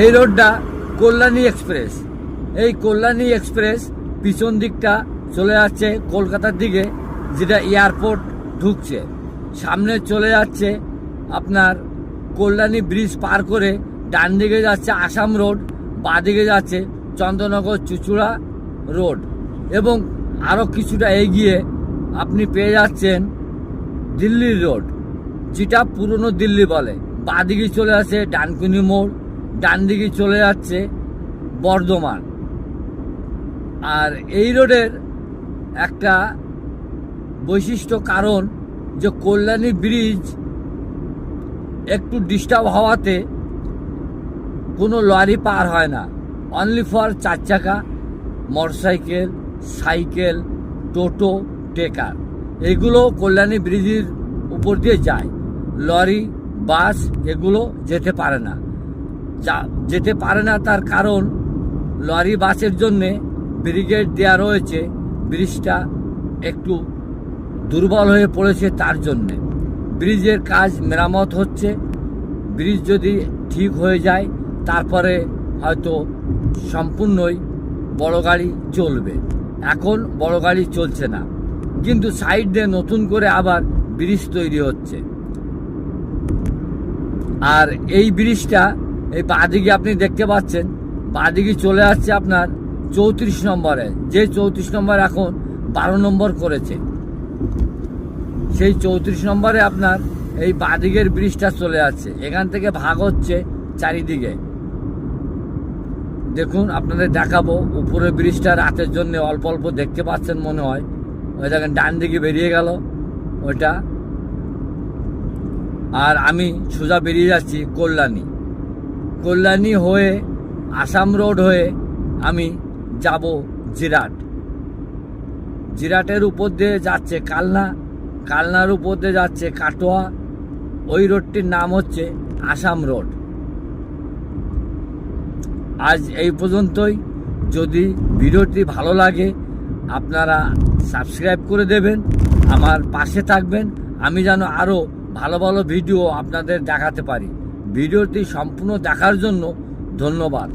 এই রোডটা কল্যাণী এক্সপ্রেস। এই কল্যাণী এক্সপ্রেস পিছন দিকটা চলে যাচ্ছে কলকাতার দিকে, যেটা এয়ারপোর্ট ঢুকছে। সামনে চলে যাচ্ছে আপনার কল্যাণী ব্রিজ পার করে ডান দিকে যাচ্ছে আসাম রোড, বাঁ দিকে যাচ্ছে চন্দ্রনগর চুচুড়া রোড, এবং আরও কিছুটা এগিয়ে আপনি পেয়ে যাচ্ছেন দিল্লির রোড, যেটা পুরনো দিল্লি বলে। বাঁ দিকে চলে যাচ্ছে ডানকুনি মোড়, ডান দিকে চলে যাচ্ছে বর্ধমান। আর এই রোডের একটা বৈশিষ্ট্য কারণ যে কল্যাণী ব্রিজ একটু ডিস্টার্ব হওয়াতে কোনো লরি পার হয় না, অনলি ফর 4 চাকা, মোটরসাইকেল, সাইকেল, টোটো, টেকার, এগুলো কল্যাণী ব্রিজের উপর দিয়ে যায়। লরি, বাস এগুলো যেতে পারে না। যেতে পারে না তার কারণ লরি বাসের জন্যে ব্রিগেড দেওয়া রয়েছে, ব্রিজটা একটু দুর্বল হয়ে পড়েছে, তার জন্যে ব্রিজের কাজ মেরামত হচ্ছে। ব্রিজ যদি ঠিক হয়ে যায় তারপরে হয়তো সম্পূর্ণই বড় গাড়ি চলবে। এখন বড় গাড়ি চলছে না, কিন্তু সাইড দিয়ে নতুন করে আবার ব্রিজ তৈরি হচ্ছে। আর এই ব্রিজটা এই বাঁদিকে আপনি দেখতে পাচ্ছেন, বাঁদিকে চলে আসছে আপনার 34 নম্বরে, যে 34 নম্বর এখন 12 নম্বর করেছে। সেই 34 নম্বরে আপনার এই বাঁদিকের ব্রিজটা চলে যাচ্ছে। এখান থেকে ভাগ হচ্ছে চারিদিকে। দেখুন, আপনাদের দেখাবো উপরে ব্রিজটা রাতের জন্য অল্প অল্প দেখতে পাচ্ছেন মনে হয়। ওই দেখেন ডান দিকে বেরিয়ে গেল ওইটা। আর আমি সোজা বেরিয়ে যাচ্ছি কল্যাণী হয়ে আসাম রোড হয়ে আমি যাব জিরাটের উপর দিয়ে যাচ্ছে কালনার উপর দিয়ে যাচ্ছে কাটোয়া। ওই রোডটির নাম হচ্ছে আসাম রোড। আজ এই পর্যন্তই। যদি ভিডিওটি ভালো লাগে আপনারা সাবস্ক্রাইব করে দেবেন, আমার পাশে থাকবেন, আমি যেন আরও ভালো ভালো ভিডিও আপনাদের দেখাতে পারি। ভিডিওটি সম্পূর্ণ দেখার জন্য ধন্যবাদ।